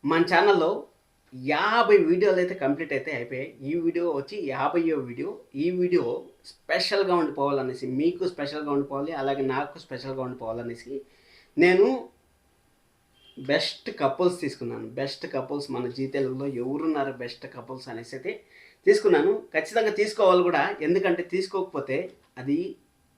మన ఛానల్‌లో 50 వీడియోలైతే కంప్లీట్ అయితే అయిపోయాయి. ఈ వీడియో వచ్చి 50వ వీడియో. ఈ వీడియో స్పెషల్‌గా ఉండిపోవాలనేసి, మీకు స్పెషల్‌గా ఉండిపోవాలి, అలాగే నాకు స్పెషల్‌గా ఉండిపోవాలనేసి నేను బెస్ట్ కపుల్స్ తీసుకున్నాను. బెస్ట్ కపుల్స్ మన జీ తెలుగులో ఎవరున్నారు బెస్ట్ కపుల్స్ అనేసి అయితే తీసుకున్నాను. ఖచ్చితంగా తీసుకోవాలి కూడా. ఎందుకంటే తీసుకోకపోతే అది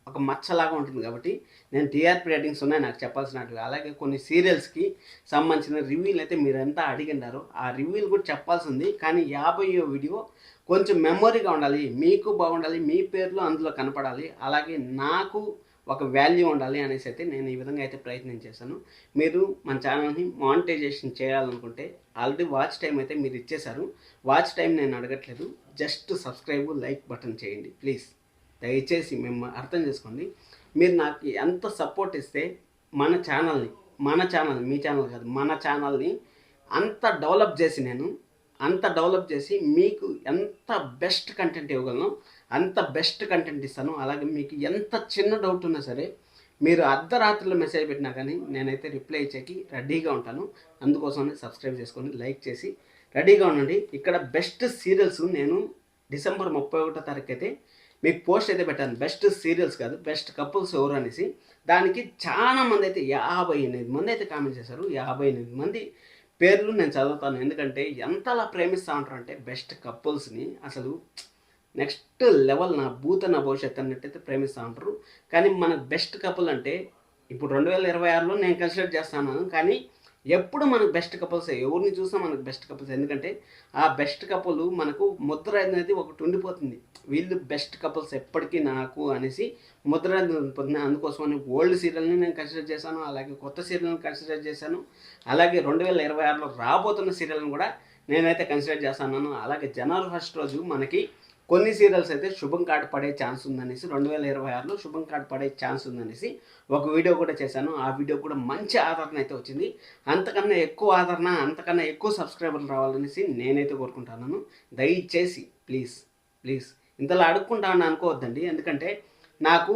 ఒక మచ్చలాగా ఉంటుంది కాబట్టి నేను టీఆర్పీ రేటింగ్స్ ఉన్నాయి నాకు చెప్పాల్సినట్టుగా. అలాగే కొన్ని సీరియల్స్కి సంబంధించిన రివ్యూలు అయితే మీరంతా అడిగినారు. ఆ రివ్యూలు కూడా చెప్పాల్సింది. కానీ 50వ వీడియో కొంచెం మెమొరీగా ఉండాలి, మీకు బాగుండాలి, మీ పేర్లు అందులో కనపడాలి, అలాగే నాకు ఒక వాల్యూ ఉండాలి అనేసి అయితే నేను ఈ విధంగా అయితే ప్రయత్నం చేశాను. మీరు మన ఛానల్ని మానిటైజేషన్ చేయాలనుకుంటే ఆల్రెడీ వాచ్ టైం అయితే మీరు ఇచ్చేశారు. వాచ్ టైం నేను అడగట్లేదు, జస్ట్ సబ్స్క్రైబ్, లైక్ బటన్ చేయండి ప్లీజ్. దయచేసి మేము అర్థం చేసుకోండి. మీరు నాకు ఎంత సపోర్ట్ ఇస్తే మన ఛానల్ మీ ఛానల్ కాదు, మన ఛానల్ని అంత డెవలప్ చేసి మీకు ఎంత బెస్ట్ కంటెంట్ ఇవ్వగలను అంత బెస్ట్ కంటెంట్ ఇస్తాను. అలాగే మీకు ఎంత చిన్న డౌట్ ఉన్నా సరే మీరు అర్ధరాత్రిలో మెసేజ్ పెట్టినా కానీ నేనైతే రిప్లై ఇచ్చేకి రెడీగా ఉంటాను. అందుకోసమే సబ్స్క్రైబ్ చేసుకొని లైక్ చేసి రెడీగా ఉండండి. ఇక్కడ బెస్ట్ సీరియల్స్ నేను డిసెంబర్ 31వ తారీఖు అయితే మీకు పోస్ట్ అయితే పెట్టాను. బెస్ట్ సీరియల్స్ కాదు, బెస్ట్ కపుల్స్ ఎవరు అనేసి. దానికి చాలామంది అయితే 58 మంది అయితే కామెంట్ చేశారు. 58 మంది పేర్లు నేను చదువుతాను. ఎందుకంటే ఎంతలా ప్రేమిస్తూ ఉంటారు అంటే బెస్ట్ కపుల్స్ని అసలు నెక్స్ట్ లెవెల్, నా నా భవిష్యత్తు అన్నట్టయితే ప్రేమిస్తూ ఉంటారు. కానీ మనకు బెస్ట్ కపుల్ అంటే ఇప్పుడు 2026లో నేను కన్సిడర్ చేస్తాను. కానీ ఎప్పుడు మనకు బెస్ట్ కపుల్స్, ఎవరిని చూసినా మనకు బెస్ట్ కపుల్స్. ఎందుకంటే ఆ బెస్ట్ కపుల్ మనకు ముద్ర అనేది ఒకటి ఉండిపోతుంది. వీళ్ళు బెస్ట్ కపుల్స్ ఎప్పటికీ నాకు అనేసి ముద్ర అనేది ఉండిపోతుంది. అందుకోసమని ఓల్డ్ సీరియల్ని నేను కన్సిడర్ చేశాను, అలాగే కొత్త సీరియల్ని కన్సిడర్ చేశాను, అలాగే 2026లో రాబోతున్న సీరియల్ని కూడా నేనైతే కన్సిడర్ చేస్తున్నాను. అలాగే జనవరి 1 రోజు మనకి కొన్ని సీరియల్స్ అయితే శుభం కార్డు పడే ఛాన్స్ ఉందనేసి, 2026లో శుభం కార్డు పడే ఛాన్స్ ఉందనేసి ఒక వీడియో కూడా చేశాను. ఆ వీడియో కూడా మంచి ఆదరణ అయితే వచ్చింది. అంతకన్నా ఎక్కువ ఆదరణ, అంతకన్నా ఎక్కువ సబ్స్క్రైబర్లు రావాలనేసి నేనైతే కోరుకుంటున్నాను. దయచేసి ప్లీజ్ ప్లీజ్ ఇంతలా అడుక్కుంటామని అనుకోవద్దండి. ఎందుకంటే నాకు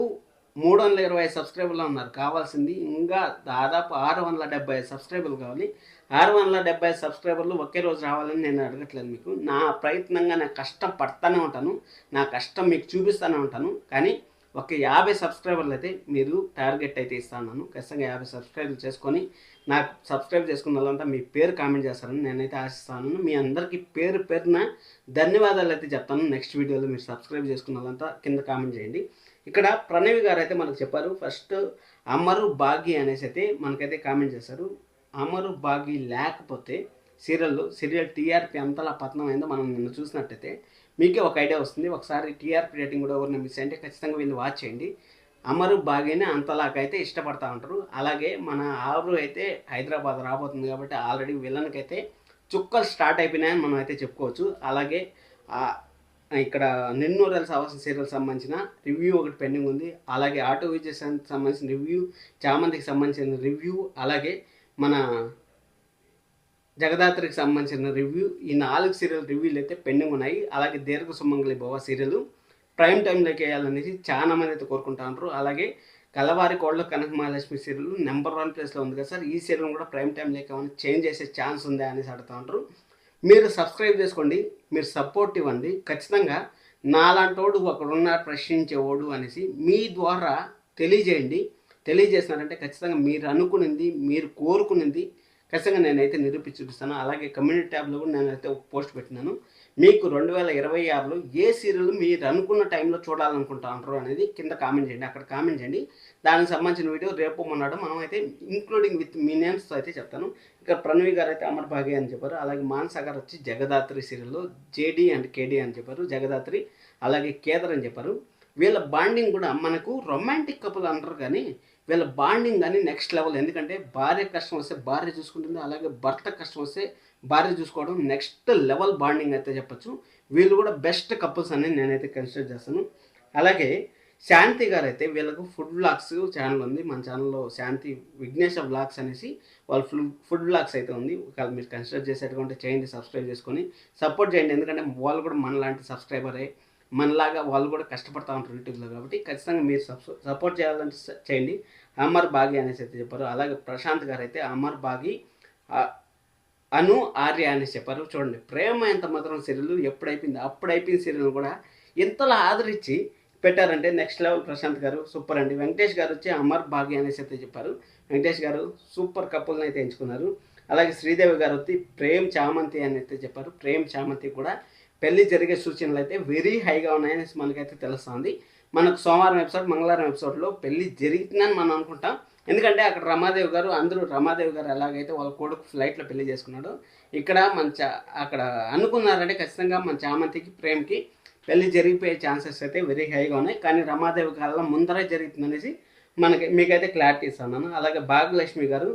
320 సబ్స్క్రైబర్లు ఉన్నారు. కావాల్సింది ఇంకా దాదాపు 670 సబ్స్క్రైబర్లు కావాలి. 670 సబ్స్క్రైబర్లు ఒకే రోజు రావాలని నేను అడగట్లేదు మీకు. నా ప్రయత్నంగా నేను కష్టం పడతానే ఉంటాను, నా కష్టం మీకు చూపిస్తూనే ఉంటాను. కానీ ఒక 50 సబ్స్క్రైబర్లు అయితే మీరు టార్గెట్ అయితే ఇస్తాను. ఖచ్చితంగా 50 సబ్స్క్రైబర్లు చేసుకొని నాకు సబ్స్క్రైబ్ చేసుకున్న వాళ్ళంతా మీ పేరు కామెంట్ చేస్తారని నేనైతే ఆశిస్తాను. మీ అందరికీ పేరు పేరున ధన్యవాదాలు అయితే చెప్తాను. నెక్స్ట్ వీడియోలో మీరు సబ్స్క్రైబ్ చేసుకున్న వాళ్ళంతా కింద కామెంట్ చేయండి. ఇక్కడ ప్రణవి గారు అయితే మనకు చెప్పారు. ఫస్ట్ అమరు భాగి అనేసి అయితే మనకైతే కామెంట్ చేశారు. అమరు భాగి లేకపోతే సీరియల్ టీఆర్పీ అంతలా పతనం అయిందో మనం నిన్న చూసినట్టయితే మీకే ఒక ఐడియా వస్తుంది. ఒకసారి టీఆర్పీ రేటింగ్ కూడా ఎవరిని మిస్ అంటే ఖచ్చితంగా వీళ్ళు వాచ్ చేయండి. అమరు భాగిని అంతలాగైతే ఇష్టపడతా ఉంటారు. అలాగే మన ఆరు అయితే హైదరాబాద్ రాబోతుంది కాబట్టి ఆల్రెడీ విలన్కైతే చుక్కలు స్టార్ట్ అయిపోయినాయని మనం అయితే చెప్పుకోవచ్చు. అలాగే ఇక్కడ నిన్నూరల్ సావాసం సీరియల్ సంబంధించిన రివ్యూ ఒకటి పెండింగ్ ఉంది. అలాగే ఆటో విజయశాంతికి సంబంధించిన రివ్యూ, చామంతికి సంబంధించిన రివ్యూ, అలాగే మన జగదాత్రికి సంబంధించిన రివ్యూ, ఈ 4 సీరియల్ రివ్యూలు అయితే పెండింగ్ ఉన్నాయి. అలాగే దీర్ఘ సుమంగళి భవ సీరియల్ ప్రైమ్ టైంలోకి వేయాలనేసి చాలా మంది అయితే కోరుకుంటా ఉంటారు. అలాగే కలవారి కోళ్ళ కనక మహాలక్ష్మి సీరియల్ నెంబర్ 1 ప్లేస్లో ఉంది కదా సార్, ఈ సీరియల్ కూడా ప్రైమ్ టైంలోకి ఏమైనా చేంజ్ చేసే ఛాన్స్ ఉందా అనేసి అడుగుతూ ఉంటారు. మీరు సబ్స్క్రైబ్ చేసుకోండి, మీరు సపోర్ట్ ఇవ్వండి. ఖచ్చితంగా నాలాంటోడు ఒకడున్నారు ప్రశ్నించేవాడు అనేసి మీ ద్వారా తెలియజేయండి. తెలియజేసినారంటే ఖచ్చితంగా మీరు అనుకునింది, మీరు కోరుకునింది ఖచ్చితంగా నేనైతే నిరూపించి చూపిస్తాను. అలాగే కమ్యూనిటీ ట్యాబ్లో కూడా నేనైతే ఒక పోస్ట్ పెట్టినాను. మీకు 2026లో ఏ సీరియల్ మీరు అనుకున్న టైంలో చూడాలనుకుంటా ఉంటారు అనేది కింద కామెంట్ చేయండి. అక్కడ కామెంట్ చేయండి. దానికి సంబంధించిన వీడియో రేపు మొన్నడు మనం అయితే ఇంక్లూడింగ్ విత్ మీ నేమ్స్తో అయితే చెప్తాను. ఇక్కడ ప్రణవి గారు అయితే అమర్ భాగ్య అని చెప్పారు. అలాగే మానస గారు వచ్చి జగదాత్రి సీరియల్లో జేడి అండ్ కేడి అని చెప్పారు. జగదాత్రి అలాగే కేదర్ అని చెప్పారు. వీళ్ళ బాండింగ్ కూడా మనకు రొమాంటిక్ కపుల్ అంటారు, కానీ వీళ్ళ బాండింగ్ కానీ నెక్స్ట్ లెవెల్. ఎందుకంటే భార్య కష్టం వస్తే భార్య చూసుకుంటుంది, అలాగే భర్త కష్టం వస్తే భార్య చూసుకోవడం నెక్స్ట్ లెవెల్ బాండింగ్ అయితే చెప్పచ్చు. వీళ్ళు కూడా బెస్ట్ కపుల్స్ అని నేనైతే కన్సిడర్ చేస్తాను. అలాగే శాంతి గారు అయితే వీళ్ళకు ఫుడ్ వ్లాగ్స్ ఛానల్ ఉంది. మన ఛానల్లో శాంతి విఘ్నేశ వ్లాగ్స్ అనేసి వాళ్ళ ఫుడ్ వ్లాగ్స్ అయితే ఉంది. ఒకవేళ మీరు కన్సిడర్ చేసేట్టుకుంటే చేయండి, సబ్స్క్రైబ్ చేసుకొని సపోర్ట్ చేయండి. ఎందుకంటే వాళ్ళు కూడా మనలాంటి సబ్స్క్రైబరే, మనలాగా వాళ్ళు కూడా కష్టపడతా ఉంటారు యూట్యూబ్లో. కాబట్టి ఖచ్చితంగా మీరు సపోర్ట్ చేయాలంటే చేయండి. అమర్ బాగి అనేసి అయితే చెప్పారు. అలాగే ప్రశాంత్ గారు అయితే అమర్ బాగి అను ఆర్య అనేసి చెప్పారు. చూడండి, ప్రేమ ఎంత మధురం సీరియల్ ఎప్పుడు అయిపోయింది, అప్పుడు అయిపోయిన సీరియల్ కూడా ఇంతలా ఆదరించి పెట్టారంటే నెక్స్ట్ లెవెల్. ప్రశాంత్ గారు సూపర్ అండి. వెంకటేష్ గారు వచ్చి అమర్ భాగ్య అనేసి అయితే చెప్పారు. వెంకటేష్ గారు సూపర్ కపుల్ని అయితే ఎంచుకున్నారు. అలాగే శ్రీదేవి గారు వచ్చి ప్రేమ్ చామంతి అని అయితే చెప్పారు. ప్రేమ్ చామంతి కూడా పెళ్లి జరిగే సూచనలు అయితే వెరీ హైగా ఉన్నాయనేసి మనకైతే తెలుస్తుంది. మనకు సోమవారం ఎపిసోడ్, మంగళవారం ఎపిసోడ్లో పెళ్లి జరుగుతుందని మనం అనుకుంటాం. ఎందుకంటే అక్కడ రమాదేవి గారు, అందరూ రమాదేవి గారు ఎలాగైతే వాళ్ళ కొడుకు ఫ్లైట్లో పెళ్లి చేసుకున్నాడో, ఇక్కడ అక్కడ అనుకున్నారంటే ఖచ్చితంగా మన చామంతికి ప్రేమ్కి పెళ్లి జరిగిపోయే ఛాన్సెస్ అయితే వెరీ హైగా ఉన్నాయి. కానీ రమాదేవి కళ్ళ ముందరే జరుగుతుందనేసి మీకైతే క్లారిటీ ఇస్తున్నాను. అలాగే భాగ్యలక్ష్మి గారు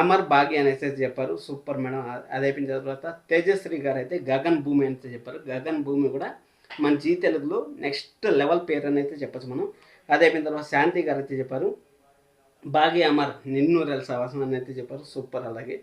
అమర్ భాగ్య అనేసి చెప్పారు. Super madam. అది అయిపోయిన తర్వాత తేజశ్రీ గారు అయితే గగన్ భూమి అని చెప్పారు. గగన్ భూమి కూడా మన జీ తెలుగులో నెక్స్ట్ లెవెల్ పేరు అని అయితే చెప్పచ్చు మనం. అది అయిపోయిన తర్వాత శాంతి గారు అయితే చెప్పారు భాగ్య అమర్ నిన్ను రెల్సవాసం అని అయితే చెప్పారు. సూపర్. అలాగే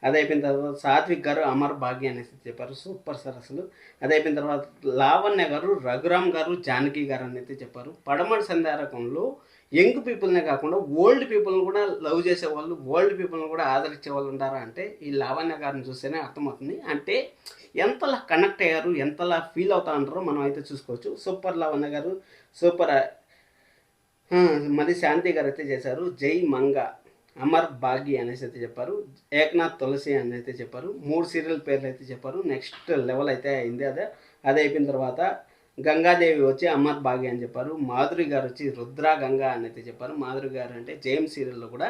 అది అయిపోయిన తర్వాత సాత్విక్ గారు అమర్ భాగ్య అనేసి చెప్పారు. సూపర్ సార్ అసలు. అది అయిపోయిన తర్వాత లావణ్య గారు రఘురామ్ గారు జానకి గారు అని అయితే చెప్పారు. పడమటి సంధ్యారకంలో యంగ్ పీపుల్నే కాకుండా ఓల్డ్ పీపుల్ని కూడా లవ్ చేసేవాళ్ళు, ఓల్డ్ పీపుల్ని కూడా ఆదరించే వాళ్ళు ఉంటారా అంటే ఈ లావణ్య గారిని చూస్తేనే అర్థమవుతుంది. అంటే ఎంతలా కనెక్ట్ అయ్యారు, ఎంతలా ఫీల్ అవుతా ఉంటారో మనం అయితే చూసుకోవచ్చు. సూపర్ లావణ్య గారు సూపర్. మరి శాంతి గారు అయితే చేశారు జై మంగ అమర్ భాగ్య అనేసి అయితే చెప్పారు. ఏక్నాథ్ తులసి అని అయితే చెప్పారు. 3 సీరియల్ పేర్లు అయితే చెప్పారు. నెక్స్ట్ లెవెల్ అయితే అయింది. అదే అయిపోయిన తర్వాత గంగాదేవి వచ్చి అమర్ భాగ్య అని చెప్పారు. మాధురి గారు వచ్చి రుద్ర గంగా అని అయితే చెప్పారు. మాధురి గారు అంటే జేమ్స్ సీరియల్లో కూడా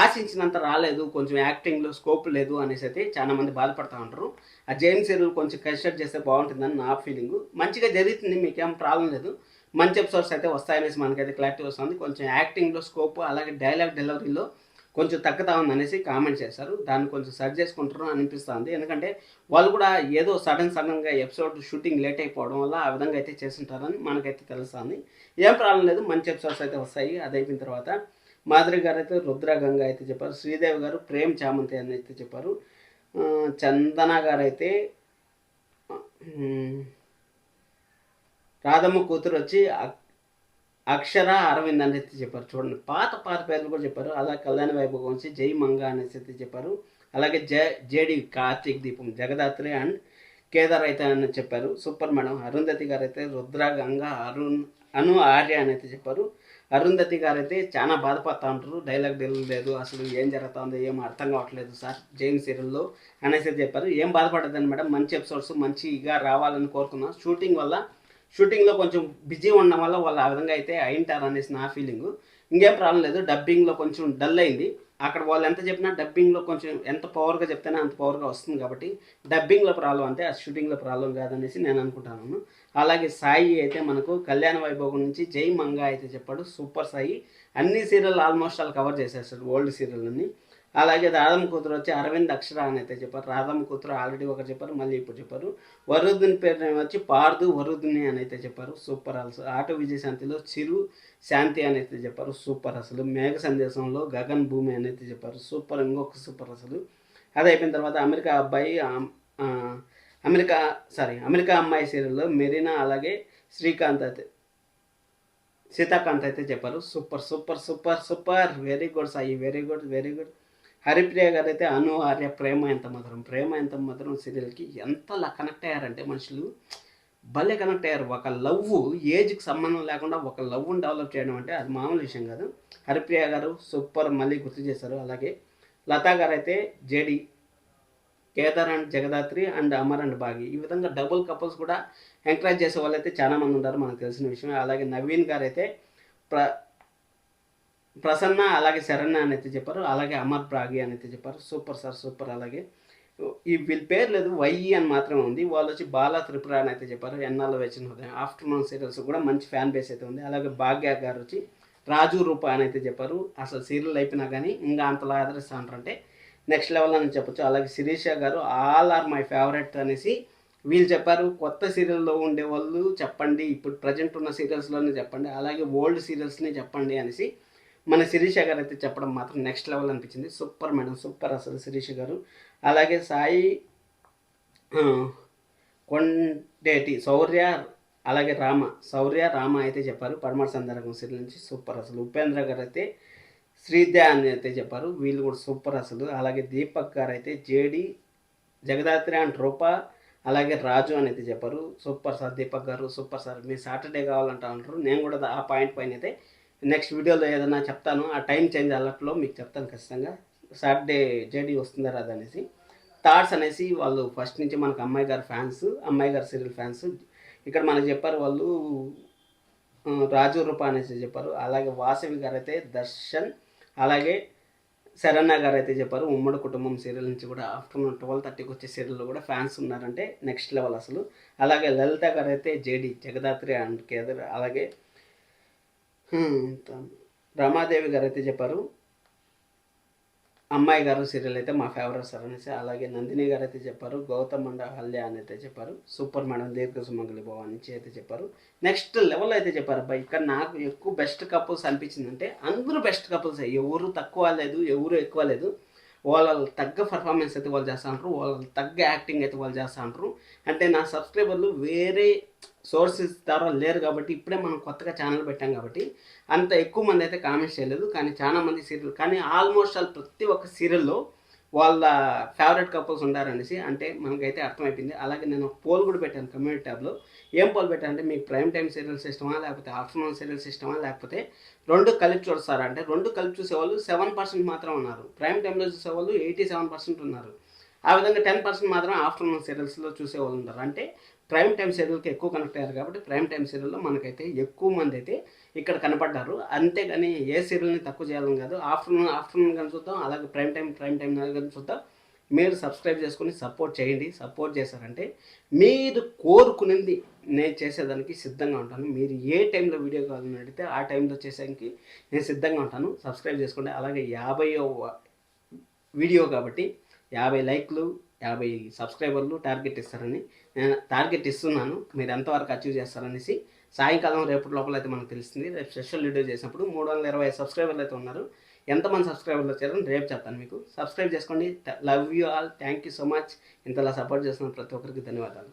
ఆశించినంత రాలేదు, కొంచెం యాక్టింగ్లో స్కోప్ లేదు అనేసి అయితే చాలా మంది బాధపడుతూ ఉంటారు. ఆ జేమ్స్ సీరియల్ కొంచెం కన్సిడర్ చేస్తే బాగుంటుందని నా ఫీలింగ్. మంచిగా జరుగుతుంది, మీకేం ప్రాబ్లం లేదు. మంచి ఎపిసోడ్స్ అయితే వస్తాయనేసి మనకైతే క్లారిటీ వస్తుంది. కొంచెం యాక్టింగ్లో స్కోప్, అలాగే డైలాగ్ డెలివరీలో కొంచెం తగ్గుతా ఉంది అనేసి కామెంట్ చేశారు. దాన్ని కొంచెం సర్చ్ చేసుకుంటారు అనిపిస్తుంది. ఎందుకంటే వాళ్ళు కూడా ఏదో సడన్గా ఎపిసోడ్ షూటింగ్ లేట్ అయిపోవడం వల్ల ఆ విధంగా అయితే చేస్తుంటారని మనకైతే తెలుస్తుంది. ఏం ప్రాబ్లం లేదు, మంచి ఎపిసోడ్స్ అయితే వస్తాయి. అది అయిపోయిన తర్వాత మాధురి గారు అయితే రుద్ర గంగా అయితే చెప్పారు. శ్రీదేవి గారు ప్రేమ్ చామంతి అని అయితే చెప్పారు. చందన గారు అయితే రాధమ్మ కూతురు వచ్చి అక్షర అరవింద్ అని అయితే చెప్పారు. చూడండి, పాత పేర్లు కూడా చెప్పారు. అలా కళ్యాణ వైభవం వచ్చి జై మంగ అనేసి అయితే చెప్పారు. అలాగే జేడి కార్తీక్ దీపం జగదాత్రి అండ్ కేదార్ అయితే అని చెప్పారు. Super madam. అరుంధతి గారు అయితే రుద్ర గంగా అను ఆర్య అని అయితే చెప్పారు. అరుంధతి గారు అయితే చాలా బాధపడుతూ ఉంటారు. డైలాగ్ లేదు, అసలు ఏం జరుగుతుందో ఏం అర్థం కావట్లేదు సార్ జైన్ సీరియల్లో అనేసి చెప్పారు. ఏం బాధపడదని మేడం, మంచి ఎపిసోడ్స్ మంచిగా రావాలని కోరుకున్నాం. షూటింగ్లో కొంచెం బిజీ ఉండడం వల్ల వాళ్ళు ఆ విధంగా అయితే అయింటారు అనేసి నా ఫీలింగ్. ఇంకేం ప్రాబ్లం లేదు. డబ్బింగ్లో కొంచెం డల్ అయింది. అక్కడ వాళ్ళు ఎంత చెప్పినా డబ్బింగ్లో కొంచెం ఎంత పవర్గా చెప్తేనే అంత పవర్గా వస్తుంది. కాబట్టి డబ్బింగ్లో ప్రాబ్లం అంటే ఆ షూటింగ్లో ప్రాబ్లం కాదనేసి నేను అనుకుంటున్నాను. అలాగే సాయి అయితే మనకు కళ్యాణ వైభవం నుంచి జై మంగా అయితే చెప్పాడు. సూపర్ సాయి. అన్ని సీరియల్ ఆల్మోస్ట్ వాళ్ళు కవర్ చేసేస్తాడు, ఓల్డ్ సీరియల్ అన్ని. అలాగే రాధమ్మ కూతురు వచ్చి అరవింద్ అక్షర అని అయితే చెప్పారు. రాధమ్మ కూతురు ఆల్రెడీ ఒకరు చెప్పారు, మళ్ళీ ఇప్పుడు చెప్పారు. వరుదిని పేరు వచ్చి పార్దు వరుదిని అని అయితే చెప్పారు. సూపర్. అసలు ఆటో విజయశాంతిలో చిరు శాంతి అని అయితే చెప్పారు. సూపర్. అసలు మేఘ సందేశంలో గగన్ భూమి అని అయితే చెప్పారు. సూపర్. ఇంకొక సూపర్ అసలు. అది అయిపోయిన తర్వాత అమెరికా అమ్మాయి సీరియల్లో మెరీనా అలాగే శ్రీకాంత్ అయితే సీతాకాంత్ అయితే చెప్పారు. Super super super super. Very good Sai, very good very good. Haripriya గారు అయితే అను ఆర్య ప్రేమ ఎంత మధురం సీరియల్కి ఎంతలా కనెక్ట్ అయ్యారంటే మనుషులు భలే కనెక్ట్ అయ్యారు. ఒక లవ్ ఏజ్కి సంబంధం లేకుండా ఒక లవ్ని డెవలప్ చేయడం అంటే అది మామూలు విషయం కాదు. హరిప్రియ గారు సూపర్, మళ్ళీ గుర్తు చేశారు. అలాగే లతా గారు అయితే JD, Kedar and Jagadhatri and Amar and Baaghi, ఈ విధంగా డబుల్ కపుల్స్ కూడా ఎంకరేజ్ చేసే వాళ్ళు అయితే చాలామంది ఉంటారు, మనకు తెలిసిన విషయమే. అలాగే నవీన్ గారు అయితే ప్రసన్న అలాగే శరణ్య అని అయితే చెప్పారు. అలాగే అమర్ ప్రాగి అని అయితే చెప్పారు. Super sir, super. అలాగే వీళ్ళ పేరు లేదు, వైఈ అని మాత్రమే ఉంది. వాళ్ళు వచ్చి బాలా త్రిపుర అని అయితే చెప్పారు. ఎన్నాళ్ళు వచ్చిన ఆఫ్టర్నూన్ సీరియల్స్ కూడా మంచి ఫ్యాన్ బేస్ అయితే ఉంది. అలాగే భాగ్య గారు వచ్చి రాజు రూప అని అయితే చెప్పారు. అసలు సీరియల్ అయిపోయినా కానీ ఇంకా అంతలా ఆదరిస్తూ ఉంటారంటే నెక్స్ట్ లెవెల్ అని చెప్పొచ్చు. అలాగే శిరీష గారు ఆల్ ఆర్ మై ఫేవరెట్ అనేసి వీళ్ళు చెప్పారు. కొత్త సీరియల్లో ఉండే వాళ్ళు చెప్పండి, ఇప్పుడు ప్రజెంట్ ఉన్న సీరియల్స్లోనే చెప్పండి, అలాగే ఓల్డ్ సీరియల్స్ని చెప్పండి అనేసి మన శిరీష గారు అయితే చెప్పడం మాత్రం నెక్స్ట్ లెవెల్ అనిపించింది. సూపర్ మేడం, సూపర్ అసలు శిరీష గారు. అలాగే సాయి కొండేటి అలాగే రామ అయితే చెప్పారు. పడమటి సందర్భం సీరియల్ నుంచి. సూపర్ అసలు. ఉపేంద్ర గారు అయితే శ్రీద్య అని అయితే చెప్పారు, వీళ్ళు కూడా సూపర్ అసలు. అలాగే దీపక్ గారు అయితే జేడి, జగదాత్రి అండ్ రూప, అలాగే రాజు అని అయితే చెప్పారు. సూపర్ సార్ దీపక్ గారు, సూపర్ సార్, మీరు సాటర్డే కావాలంటా అంటారు. నేను కూడా ఆ పాయింట్ పైన అయితే నెక్స్ట్ వీడియోలో ఏదైనా చెప్తాను, ఆ టైం చేంజ్ అలర్ట్లో మీకు చెప్తాను ఖచ్చితంగా. సాటర్డే జేడీ వస్తుందా రాదు అనేసి. థాట్స్ అనేసి వాళ్ళు ఫస్ట్ నుంచి మనకు అమ్మాయి గారు ఫ్యాన్స్, అమ్మాయి గారు సీరియల్ ఫ్యాన్స్. ఇక్కడ మనకు చెప్పారు వాళ్ళు రాజు రూప అనేసి చెప్పారు. అలాగే వాసవి గారు అయితే దర్శన్, అలాగే శరణ్య గారు అయితే చెప్పారు ఉమ్మడి కుటుంబం సీరియల్ నుంచి కూడా ఆఫ్టర్నూన్ 12:30కి వచ్చే సీరియల్లో కూడా ఫ్యాన్స్ ఉన్నారంటే నెక్స్ట్ లెవెల్ అసలు. అలాగే లలిత గారు అయితే జేడి, జగదాత్రి అండ్ కేదర్, అలాగే రమాదేవి గారు అయితే చెప్పారు అమ్మాయి గారు సీరియల్ అయితే మా ఫేవరెట్ సార్ అనేసి. అలాగే నందిని గారు అయితే చెప్పారు గౌతమ్ అండ్ హల్య అని అయితే చెప్పారు. సూపర్ మేడం దీర్ఘ సుమంగళి భవ నుంచి అయితే చెప్పారు. నెక్స్ట్ లెవెల్ అయితే చెప్పారు అబ్బాయి. ఇక్కడ నాకు ఎక్కువ బెస్ట్ కపుల్స్ అనిపించిందంటే అందరూ బెస్ట్ కపుల్స్, ఎవరు తక్కువ లేదు, ఎవరు ఎక్కువ లేదు. వాళ్ళ తగ్గ పర్ఫార్మెన్స్ అయితే వాళ్ళు చేస్తూ ఉంటారు, వాళ్ళ తగ్గ యాక్టింగ్ అయితే వాళ్ళు చేస్తూ ఉంటారు. అంటే నా సబ్స్క్రైబర్లు వేరే సోర్సెస్ ద్వారా లేరు కాబట్టి, ఇప్పుడే మనం కొత్తగా ఛానల్ పెట్టాం కాబట్టి అంత ఎక్కువ మంది అయితే కామెంట్స్ చేయలేదు. కానీ చాలా మంది సీరియల్, కానీ ఆల్మోస్ట్ ఆల్ ప్రతి ఒక్క సీరియల్లో వాళ్ళ ఫేవరెట్ కపుల్స్ ఉంటారనేసి అంటే మనకైతే అర్థమైపోయింది. అలాగే నేను ఒక పోల్ కూడా పెట్టాను కమ్యూనిటీ ట్యాబ్లో. ఏం పోల్ పెట్టానంటే మీకు ప్రైమ్ టైం సీరియల్స్ ఇష్టమా, లేకపోతే ఆఫ్టర్నూన్ సీరియల్స్ ఇష్టమా, లేకపోతే రెండు కలిపి చూస్తారా అంటే రెండు కలిపి చూసేవాళ్ళు 7% మాత్రం ఉన్నారు, ప్రైమ్ టైంలో చూసేవాళ్ళు 87% ఉన్నారు. ఆ విధంగా 10% మాత్రం ఆఫ్టర్నూన్ సీరియల్స్లో చూసేవాళ్ళు ఉంటారు. అంటే ప్రైమ్ టైం సీరియల్కి ఎక్కువ కనెక్ట్ అయ్యారు కాబట్టి ప్రైమ్ టైం సీరియల్లో మనకైతే ఎక్కువ మంది అయితే ఇక్కడ కనపడ్డారు. అంతేగాని ఏ సీరియల్ని తక్కువ చేయాలని కాదు. ఆఫ్టర్నూన్ కానీ చూద్దాం, అలాగే ప్రైమ్ టైం కానీ చూద్దాం. మీరు సబ్స్క్రైబ్ చేసుకుని సపోర్ట్ చేయండి. సపోర్ట్ చేశారంటే మీరు కోరుకునేది నేను చేసేదానికి సిద్ధంగా ఉంటాను. మీరు ఏ టైంలో వీడియో కావాలని అడిగితే ఆ టైంలో చేసేదానికి నేను సిద్ధంగా ఉంటాను. సబ్స్క్రైబ్ చేసుకోండి. అలాగే 50వ వీడియో కాబట్టి 50 లైక్లు 50 సబ్స్క్రైబర్లు టార్గెట్ ఇస్తారని నేను టార్గెట్ ఇస్తున్నాను. మీరు ఎంతవరకు అచీవ్ చేస్తారనేసి సాయంకాలం రేపటి లోపల అయితే మనకు తెలుస్తుంది. రేపు స్పెషల్ వీడియో చేసినప్పుడు 320 సబ్స్క్రైబర్లు అయితే ఉన్నారు. ఎంతమంది సబ్స్క్రైబర్లు వచ్చారని రేపు చెప్తాను మీకు. సబ్స్క్రైబ్ చేసుకోండి. Love you all. Thank you so much. ఇంతలా సపోర్ట్ చేస్తున్న ప్రతి ఒక్కరికి ధన్యవాదాలు.